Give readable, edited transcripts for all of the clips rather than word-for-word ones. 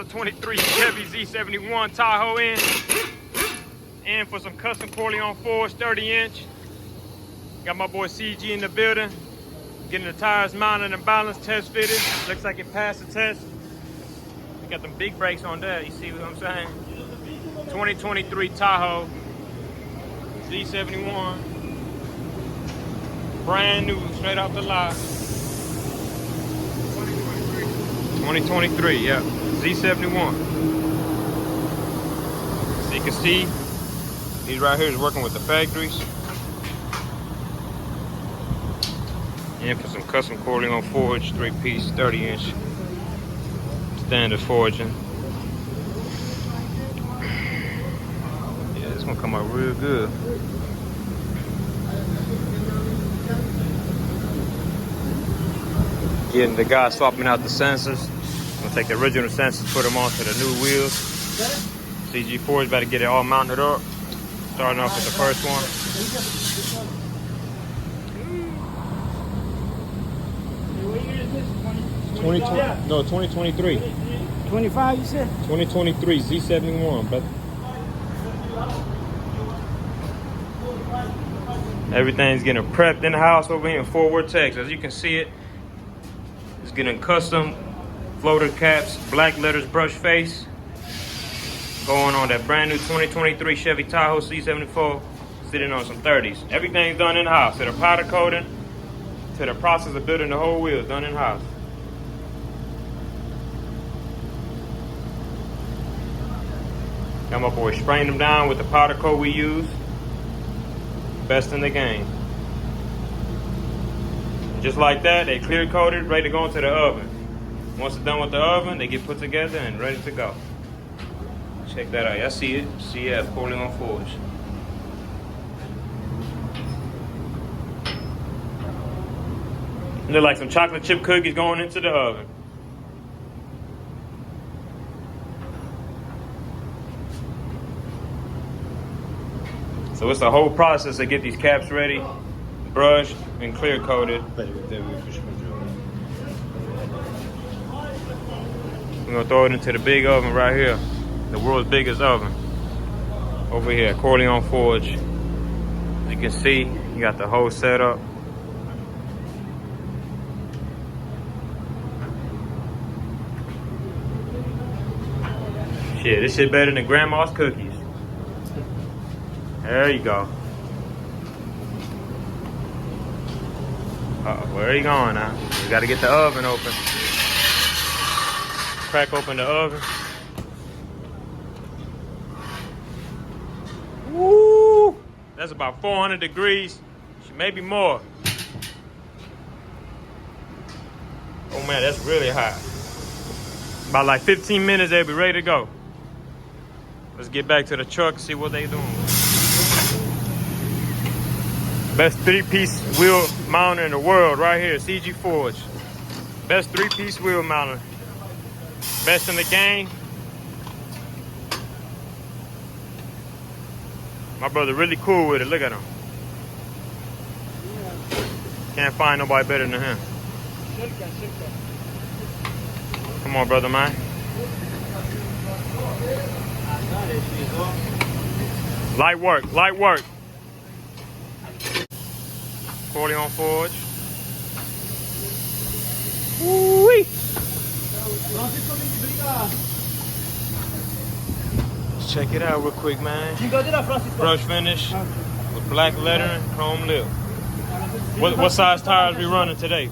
The 23 Chevy Z71 Tahoe in for some custom Corleone Forge 30-inch. Got my boy CG in the building. Getting the tires mounted and balanced, test fitted. Looks like it passed the test. We got them big brakes on there, you see what I'm saying? 2023 Tahoe Z71. Brand new, straight off the lot. 2023, yeah. Z71. So you can see, these right here is working with the factories. And for some custom Corleone Forge, 3-piece, 30-inch standard forging. Yeah, it's gonna come out real good. Getting the guy swapping out the sensors. I'm gonna take the original sensors, put them onto the new wheels. CG Forge about to get it all mounted up. Starting off with the first one. 2023. 25, you said? 2023 Z71, but everything's getting prepped in the house over here in Fort Worth, Texas. As you can see it, it's getting custom floater caps, black letters, brush face, going on that brand new 2023 Chevy Tahoe Z74, sitting on some 30s. Everything's done in the house, to the powder coating, to the process of building the whole wheel, done in house. Got my boy spraying them down with the powder coat we use. Best in the game. Just like that, they clear coated, ready to go into the oven. Once it's done with the oven, they get put together and ready to go. Check that out. Y'all see it? CF, Corleone Forge. Look like some chocolate chip cookies going into the oven. So it's the whole process to get these caps ready, brushed, and clear coated. We're gonna throw it into the big oven right here. The world's biggest oven. Over here, Corleone Forge. As you can see, you got the whole setup. Shit, this shit better than grandma's cookies. There you go. Uh-oh, where are you going now? We gotta get the oven open. Crack open the oven. Woo! That's about 400 degrees, maybe more. Oh man, that's really hot. About like 15 minutes, they'll be ready to go. Let's get back to the truck, see what they doing. Best 3-piece wheel mounter in the world right here, CG Forge. Best 3-piece wheel mounter. Best in the game. My brother really cool with it, look at him. Can't find nobody better than him. Come on, brother, man. Light work, light work. Corleone Forge. Woo-wee. Let's check it out real quick, man. Brush finish with black lettering, chrome lip. What size tires we running today?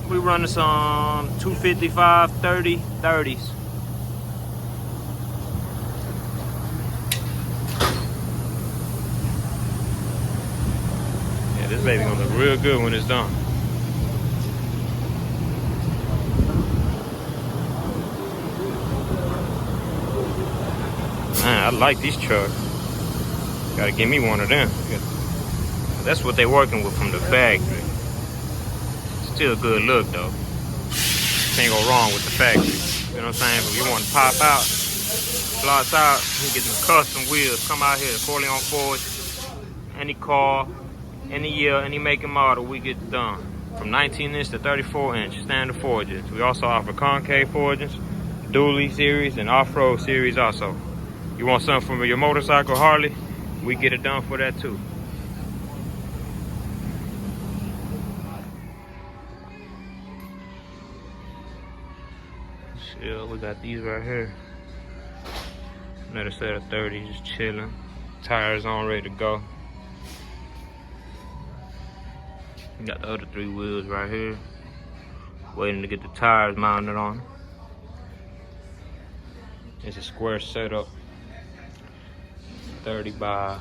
We running some 255, 30, 30s. Yeah, this baby gonna look real good when it's done. Man, I like these trucks. Gotta give me one of them. That's what they working with from the factory. Still a good look though. Can't go wrong with the factory. You know what I'm saying? If you want to pop out, slots out, you get some custom wheels. Come out here, Corleone Forge. Any car, any year, any make and model, we get done. from 19-inch to 34-inch standard forgings. We also offer concave forgings, dually series, and off-road series also. You want something from your motorcycle, Harley? We get it done for that too. Chill, we got these right here. Another set of 30s, just chilling. Tires on, ready to go. We got the other 3 wheels right here, waiting to get the tires mounted on. It's a square setup, 30 by,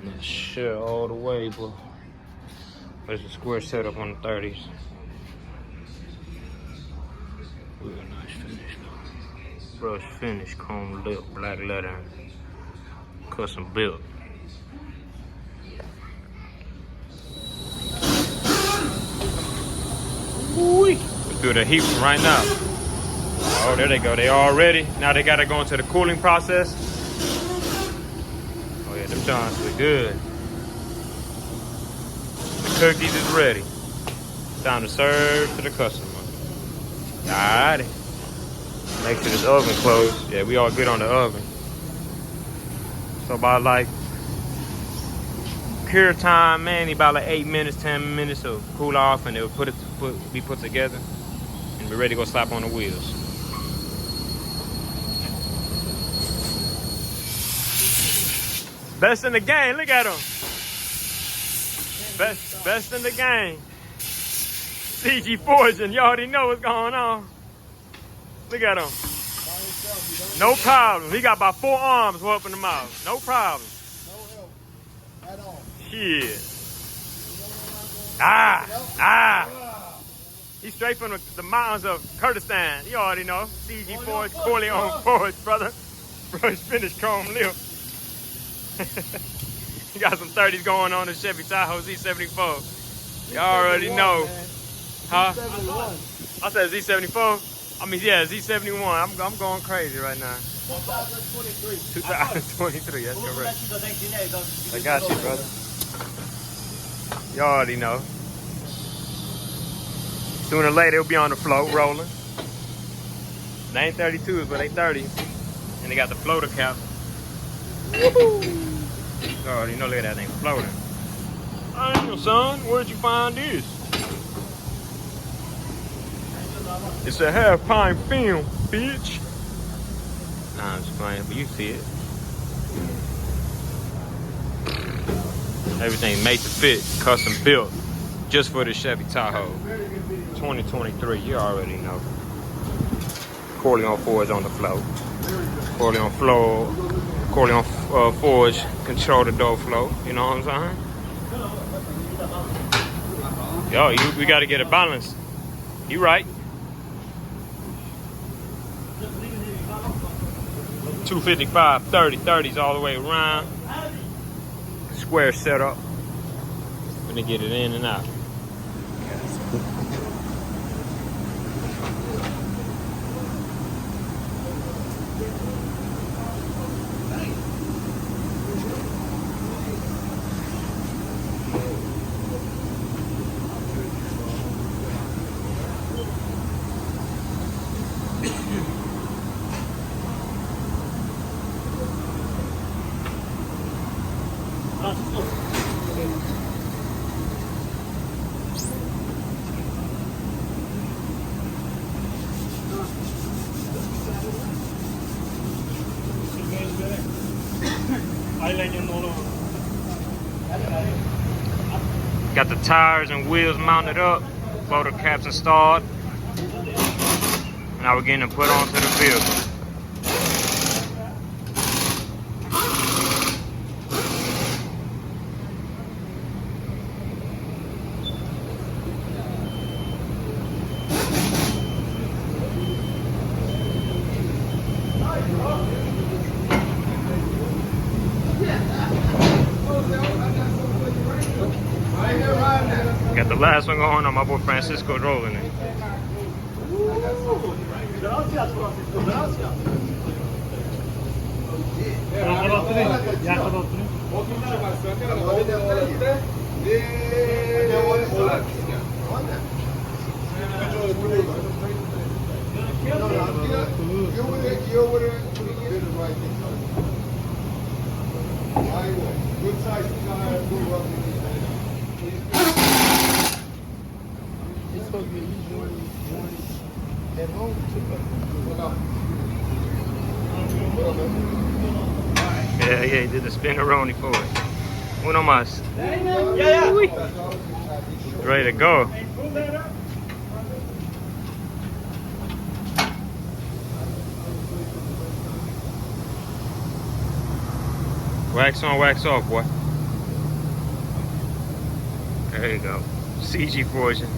not sure all the way, but it's a square setup on the 30s. Real nice finish though. Brush finish, chrome lip, black letter, custom built. Let's do the heat right now. Oh, there they go. They all ready. Now they gotta go into the cooling process. Oh yeah, them Johns look good. The cookies is ready. Time to serve to the customer. Alrighty. Make sure this oven closed. Yeah, we all good on the oven. So about like cure time, man, about like 8 minutes, 10 minutes to cool off, and it'll be put together and be ready to go slap on the wheels. Best in the game, look at him. Best in the game. CG Forging, you already know what's going on. Look at him. No problem. He got about 4 arms helping him out. No problem. No help at all. Shit. He's straight from the mountains of Kurdistan. You already know. CG Forge, Corleone Forge, brother. Brush finish, chrome lip. You got some 30s going on in Chevy Tahoe Z74. You already know. Huh? I said Z74. I mean, yeah, Z71. I'm going crazy right now. 2023, that's correct. I got you, brother. You already know. Sooner or later, it'll be on the float, rolling. They ain't 32s, but they 30s. And they got the floater cap. Woohoo! You already know, look at that thing floating. Damn, son, where'd you find this? It's a half-pint film, bitch. Nah, I'm just playing, but you see it. Everything made to fit, custom built, just for the Chevy Tahoe. 2023, you already know. Corleone Forge on the float. Corleone Forge control the door flow. You know what I'm saying? Yo, we got to get it balanced. You right. 255, 30, 30s all the way around. Square setup. Gonna get it in and out. Got the tires and wheels mounted up, floater caps installed. Now we're getting them put onto the vehicle. Got the last one going on, my boy Francisco rolling it. Good size tire, good rubber. It's supposed to be one at home. Yeah, he did the spin-a-roni for us. Uno más. Yeah. Ready to go. Wax on, wax off, boy. There you go. CG Fortune.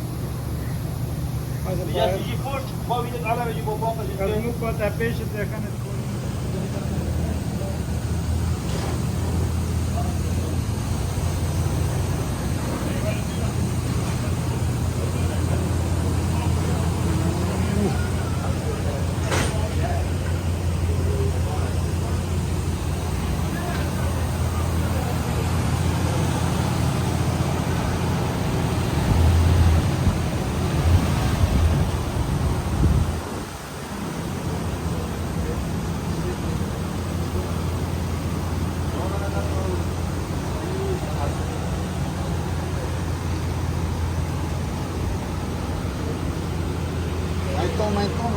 Maito.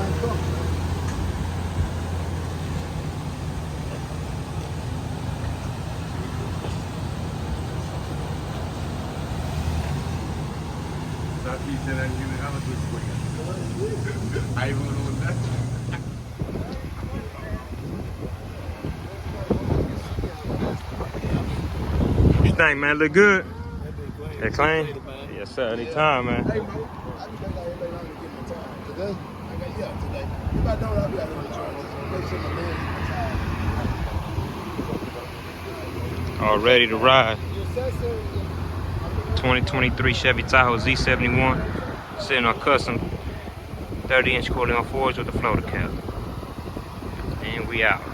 What you think, man? Look good? They clean? Yes, sir. Anytime, man. Today? Today. If I don't, I'll be out of the charge. Make sure my man All ready to ride. 2023 Chevy Tahoe Z71. Sitting on custom 30-inch 40-on 4s with a floater cap. And we out.